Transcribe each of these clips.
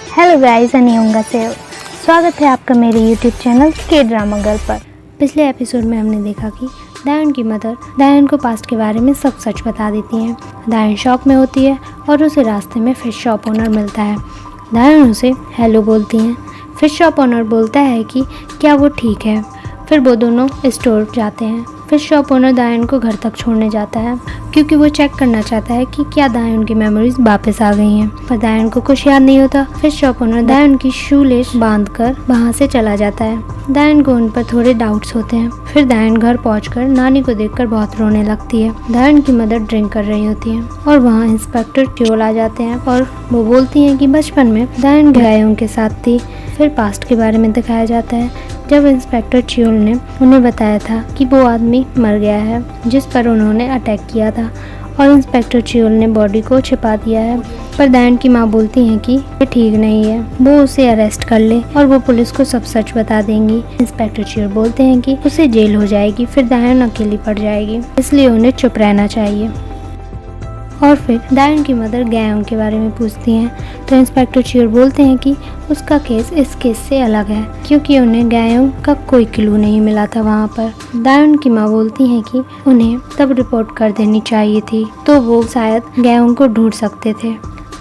Hello guys, अनियोंगा से स्वागत है आपका मेरे यूट्यूब चैनल के ड्रामा गर्ल पर। पिछले एपिसोड में हमने देखा कि दायन की मदर दायन को पास्ट के बारे में सब सच बता देती हैं। दायन शॉक में होती है और उसे रास्ते में फिश शॉप ओनर मिलता है। दायन उसे हेलो बोलती हैं। फिश शॉप ओनर बोलता है कि क्या वो ठीक है। फिर वो दोनों स्टोर जाते हैं। फिश शॉप ओनर दायन को घर तक छोड़ने जाता है क्योंकि वो चेक करना चाहता है कि क्या दायन की मेमोरीज वापस आ गई हैं। पर दायन को कुछ याद नहीं होता। फिश शॉप ओनर दायन की शूलेस बांधकर वहाँ से चला जाता है। दायन को उन पर थोड़े डाउट्स होते हैं। फिर दायन घर पहुंचकर नानी को देखकर बहुत रोने लगती है। दायन की मदर ड्रिंक कर रही होती है और वहाँ इंस्पेक्टर ट्योल आ जाते हैं और वो बोलती हैं कि बचपन में दायन गायों के साथ थी। फिर पास्ट के बारे में दिखाया जाता है जब इंस्पेक्टर च्यूल ने उन्हें बताया था कि वो आदमी मर गया है जिस पर उन्होंने अटैक किया था और इंस्पेक्टर च्यूल ने बॉडी को छिपा दिया है। पर दायन की माँ बोलती हैं कि ये ठीक नहीं है, वो उसे अरेस्ट कर ले और वो पुलिस को सब सच बता देंगी। इंस्पेक्टर च्यूल बोलते हैं कि उसे जेल हो जाएगी, फिर दायन अकेली पड़ जाएगी, इसलिए उन्हें चुप रहना चाहिए। और फिर दायन की मदर गायों के बारे में पूछती हैं तो इंस्पेक्टर च्यूल बोलते हैं कि उसका केस इस केस से अलग है क्योंकि उन्हें गायों का कोई क्लू नहीं मिला था वहाँ पर। दायन की माँ बोलती हैं कि उन्हें तब रिपोर्ट कर देनी चाहिए थी तो वो शायद गायों को ढूंढ सकते थे।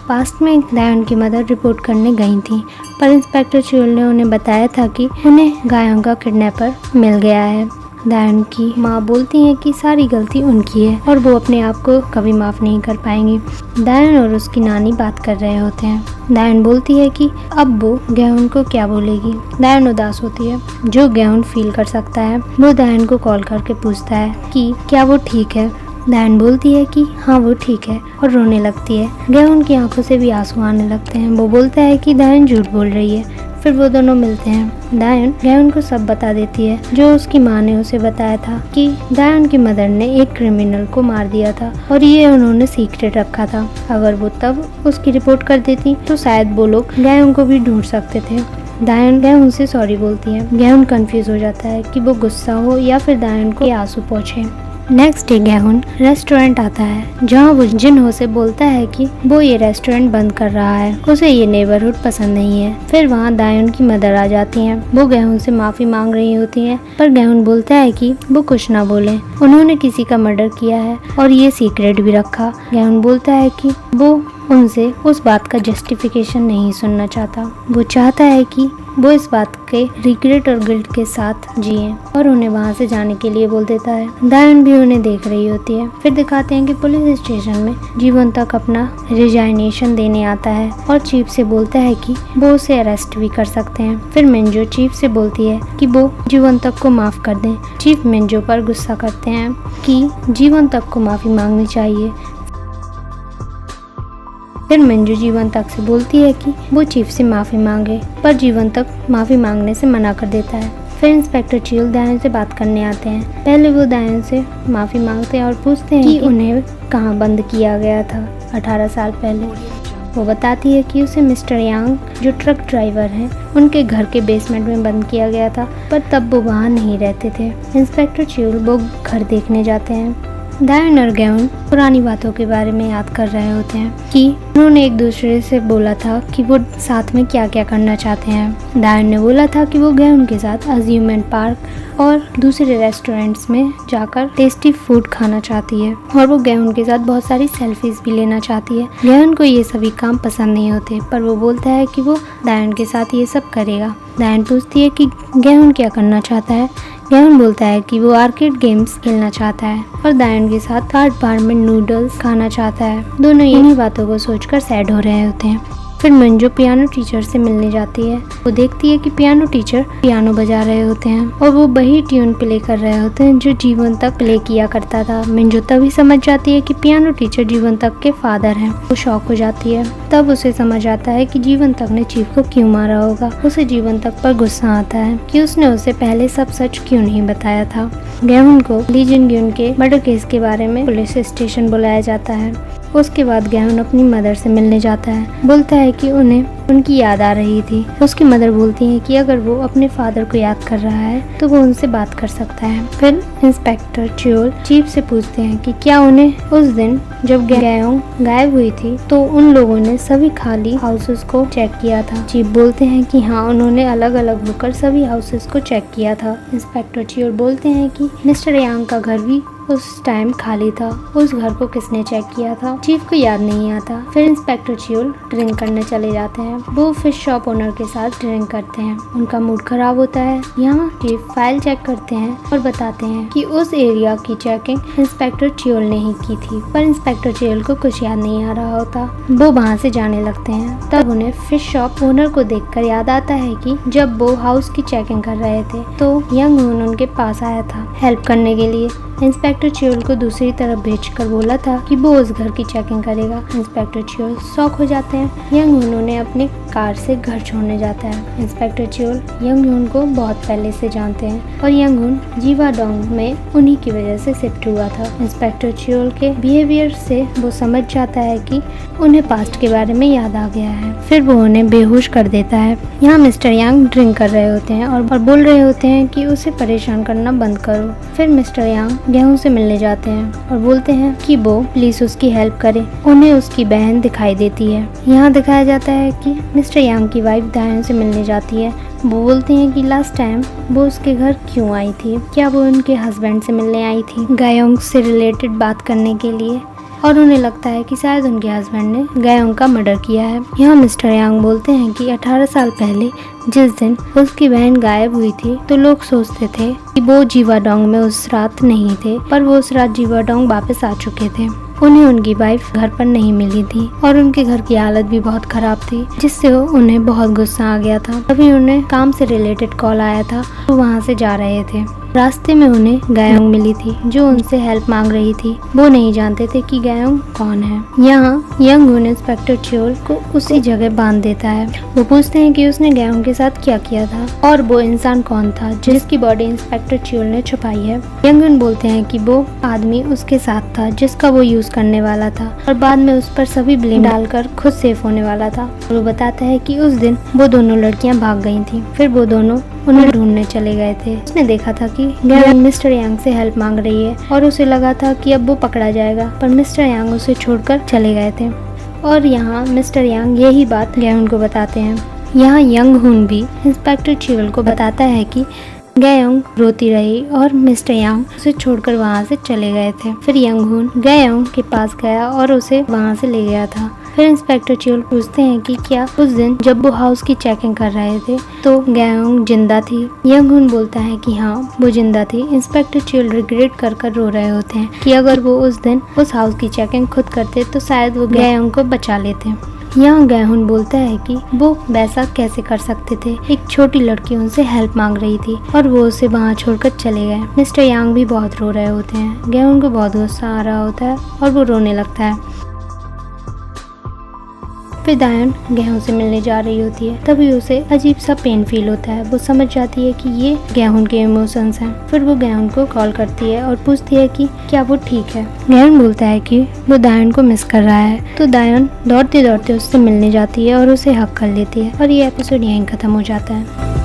पास्ट में दायन की मदर रिपोर्ट करने गई थी पर इंस्पेक्टर च्यूल ने उन्हें बताया था कि उन्हें गायों का किडनैपर मिल गया है। दायन की माँ बोलती हैं कि सारी गलती उनकी है और वो अपने आप को कभी माफ़ नहीं कर पाएंगी। दायन और उसकी नानी बात कर रहे होते हैं। दायन बोलती है कि अब वो गेहून को क्या बोलेगी। दायन उदास होती है। जो गेहून फील कर सकता है वो दायन को कॉल करके पूछता है कि क्या वो ठीक है। दायन बोलती है कि हाँ वो ठीक है और रोने लगती है। गेहून की आंखों से भी आंसू आने लगते हैं। वो बोलता है कि दायन झूठ बोल रही है। फिर वो दोनों मिलते हैं। दायन गेहून को सब बता देती है जो उसकी माँ ने उसे बताया था कि दायन की मदर ने एक क्रिमिनल को मार दिया था और ये उन्होंने सीक्रेट रखा था। अगर वो तब उसकी रिपोर्ट कर देती तो शायद वो लोग गेहून को भी ढूंढ सकते थे। दायन गेहून से सॉरी बोलती है। गेहून कंफ्यूज हो जाता है कि वो गुस्सा हो या फिर दायन को आंसू पहुँचे। नेक्स्ट डे गेहून रेस्टोरेंट आता है जहाँ वो जिन्हो से बोलता है कि वो ये रेस्टोरेंट बंद कर रहा है, उसे ये नेबरहुड पसंद नहीं है। फिर वहाँ दायन की मदर आ जाती हैं। वो गेहून से माफ़ी मांग रही होती हैं पर गेहून बोलता है कि वो कुछ ना बोले, उन्होंने किसी का मर्डर किया है और ये सीक्रेट भी रखा। गेहून बोलता है कि वो उनसे उस बात का जस्टिफिकेशन नहीं सुनना चाहता। वो चाहता है कि वो इस बात के रिग्रेट और गिल्ट के साथ जिए और उन्हें वहाँ से जाने के लिए बोल देता है। दायन भी उन्हें देख रही होती है। फिर दिखाते हैं कि पुलिस स्टेशन में जीवन तक अपना रिजाइनेशन देने आता है और चीफ से बोलता है कि वो उसे अरेस्ट भी कर सकते हैं। फिर मिंजो चीफ से बोलती है कि वो जीवन तक को माफ़ कर दें। चीफ मिंजो पर गुस्सा करते हैं कि जीवन तक को माफ़ी मांगनी चाहिए। फिर मंजू जीवन तक से बोलती है कि वो चीफ से माफ़ी मांगे पर जीवन तक माफ़ी मांगने से मना कर देता है। फिर इंस्पेक्टर च्यूल दायन से बात करने आते हैं। पहले वो दायन से माफ़ी मांगते हैं और पूछते हैं कि उन्हें कहाँ बंद किया गया था 18 साल पहले। वो बताती है कि उसे मिस्टर यांग जो ट्रक ड्राइवर हैं उनके घर के बेसमेंट में बंद किया गया था पर तब वो वहाँ नहीं रहते थे। इंस्पेक्टर च्यूल वो घर देखने जाते हैं। दायन और गेहून पुरानी बातों के बारे में याद कर रहे होते हैं कि उन्होंने एक दूसरे से बोला था कि वो साथ में क्या क्या करना चाहते हैं। दायन ने बोला था कि वो गेहून के साथ अज्यूमेंट पार्क और दूसरे रेस्टोरेंट्स में जाकर टेस्टी फूड खाना चाहती है और वो गेहून के साथ बहुत सारी सेल्फीज भी लेना चाहती है। गेहून को ये सभी काम पसंद नहीं होते पर वो बोलता है कि वो दायन के साथ ये सब करेगा। दायन पूछती है कि गेहून क्या करना चाहता है। गेहून बोलता है कि वो आर्केड गेम्स खेलना चाहता है और दायन के साथ कार्ड बार में नूडल्स खाना चाहता है। दोनों इन्हीं बातों को सोचकर सैड हो रहे होते हैं। फिर मंजू पियानो टीचर से मिलने जाती है। वो देखती है कि पियानो टीचर पियानो बजा रहे होते हैं और वो वही ट्यून प्ले कर रहे होते हैं जो जीवन तक प्ले किया करता था। मंजू तभी समझ जाती है कि पियानो टीचर जीवन तक के फादर हैं। वो शॉक हो जाती है। तब उसे समझ आता है कि जीवन तक ने चीफ को क्यों मारा होगा। उसे जीवन तक पर गुस्सा आता है कि उसने उसे पहले सब सच क्यों नहीं बताया था। गेहून को ली जिन ग्यून के मर्डर केस के बारे में पुलिस स्टेशन बुलाया जाता है। उसके बाद गैहुन अपनी मदर से मिलने जाता है। बोलता है कि उन्हें उनकी याद आ रही थी। उसकी मदर बोलती है कि अगर वो अपने फादर को याद कर रहा है तो वो उनसे बात कर सकता है। फिर इंस्पेक्टर चियोल चीफ से पूछते हैं कि क्या उन्हें उस दिन जब गैयोंग गायब हुई थी तो उन लोगों ने सभी खाली हाउसेस को चेक किया था। चीफ बोलते हैं कि हाँ, उन्होंने अलग अलग होकर सभी हाउसेस को चेक किया था। इंस्पेक्टर चियोल बोलते हैं कि मिस्टर यांग का घर भी उस टाइम खाली था। उस घर को किसने चेक किया था चीफ को याद नहीं आता। फिर इंस्पेक्टर चियोल ड्रिंक करने चले जाते हैं। वो फिश शॉप ओनर के साथ ड्रिंक करते हैं। उनका मूड खराब होता है। यहाँ चीफ फाइल चेक करते हैं और बताते हैं कि उस एरिया की चेकिंग इंस्पेक्टर चियोल ने ही की थी। पर इंस्पेक्टर चियोल को कुछ याद नहीं आ रहा होता। वो वहाँ से जाने लगते हैं। तब उन्हें फिश शॉप ओनर को देखकर याद आता है कि जब वो हाउस की चेकिंग कर रहे थे तो यंग हुन उनके पास आया था हेल्प करने के लिए। इंस्पेक्टर चियोल को दूसरी तरफ भेजकर बोला था कि वो उस घर की चेकिंग करेगा। इंस्पेक्टर चियोल शॉक हो जाते हैं। यंग हुन उन्हें अपनी कार से घर छोड़ने जाता है। इंस्पेक्टर चियोल यंग हुन को बहुत पहले से जानते हैं और यंग हुन जीवाडोंग में उन्हीं की वजह से शिफ्ट हुआ था। इंस्पेक्टर चियोल के बिहेवियर से वो समझ जाता है कि उन्हें पास्ट के बारे में याद आ गया है। फिर वो उन्हें बेहोश कर देता है। यहाँ मिस्टर यांग ड्रिंक कर रहे होते हैं और बोल रहे होते हैं कि उसे परेशान करना बंद करो। फिर मिस्टर यांग गैहुन से मिलने जाते हैं और बोलते हैं कि वो प्लीज उसकी हेल्प करे। उन्हें उसकी बहन दिखाई देती है। यहाँ दिखाया जाता है कि मिस्टर यांग की वाइफ दायन से मिलने जाती है। वो बोलते हैं कि लास्ट टाइम वो उसके घर क्यों आई थी, क्या वो उनके हस्बैंड से मिलने आई थी गैयोंग से रिलेटेड बात करने के लिए, और उन्हें लगता है कि शायद उनके हस्बैंड ने गैयोंग का मर्डर किया है। यहाँ मिस्टर यांग बोलते हैं कि 18 साल पहले जिस दिन उसकी बहन गायब हुई थी तो लोग सोचते थे कि वो जीवाडोंग में उस रात नहीं थे, पर वो उस रात जीवाडोंग वापस आ चुके थे। उन्हें उनकी वाइफ घर पर नहीं मिली थी और उनके घर की हालत भी बहुत खराब थी, जिससे उन्हें बहुत गुस्सा आ गया था। तभी उन्हें काम से रिलेटेड कॉल आया था। वो वहाँ से जा रहे थे। रास्ते में उन्हें गैयोंग मिली थी जो उनसे हेल्प मांग रही थी। वो नहीं जानते थे कि गैयोंग कौन है। यहाँ यंग हुन इंस्पेक्टर चियोल को उसी जगह बांध देता है। वो पूछते हैं कि उसने गैयोंग के साथ क्या किया था और वो इंसान कौन था जिसकी बॉडी इंस्पेक्टर चियोल ने छुपाई है। यंग हुन बोलते हैं कि वो आदमी उसके साथ था जिसका वो यूज करने वाला था और बाद में उस पर सभी ब्लेम डालकर खुद सेफ होने वाला था। वो बताता है कि उस दिन वो दोनों लड़कियां भाग गई थी। फिर वो दोनों उन्हें ढूंढने चले गए थे। उसने देखा था कि गैयोंग मिस्टर यांग से हेल्प मांग रही है और उसे लगा था कि अब वो पकड़ा जाएगा, पर मिस्टर यांग उसे छोड़कर चले गए थे। और यहाँ मिस्टर यांग यही बात गैयोंग को बताते हैं। यहाँ यंग हुन भी इंस्पेक्टर चियोल को बताता है कि गैयोंग रोती रही और मिस्टर यांग उसे छोड़कर वहाँ से चले गए थे। फिर यंग हुन गैयोंग के पास गया और उसे वहाँ से ले गया था। फिर इंस्पेक्टर चियोल पूछते हैं कि क्या उस दिन जब वो हाउस की चेकिंग कर रहे थे तो गैयोंग जिंदा थी। यंग हुन बोलता है कि हाँ, वो जिंदा थी। इंस्पेक्टर चियोल रिग्रेट कर कर रो रहे होते हैं कि अगर वो उस दिन उस हाउस की चेकिंग खुद करते तो शायद वो गैयोंग को बचा लेते। यहाँ गैहुन बोलता है कि वो वैसा कैसे कर सकते थे, एक छोटी लड़की उनसे हेल्प मांग रही थी और वो उसे वहाँ छोड़कर चले गए। मिस्टर यांग भी बहुत रो रहे होते हैं। गैहुन को बहुत गुस्सा आ रहा होता है और वो रोने लगता है। फिर दायन गैहुन से मिलने जा रही होती है। तभी उसे अजीब सा पेन फील होता है। वो समझ जाती है कि ये गैहुन के इमोशंस हैं। फिर वो गैहुन को कॉल करती है और पूछती है कि क्या वो ठीक है। गैहुन बोलता है कि वो दायन को मिस कर रहा है। तो दायन दौड़ते दौड़ते उससे मिलने जाती है और उसे हक कर लेती है और ये एपिसोड यहीं खत्म हो जाता है।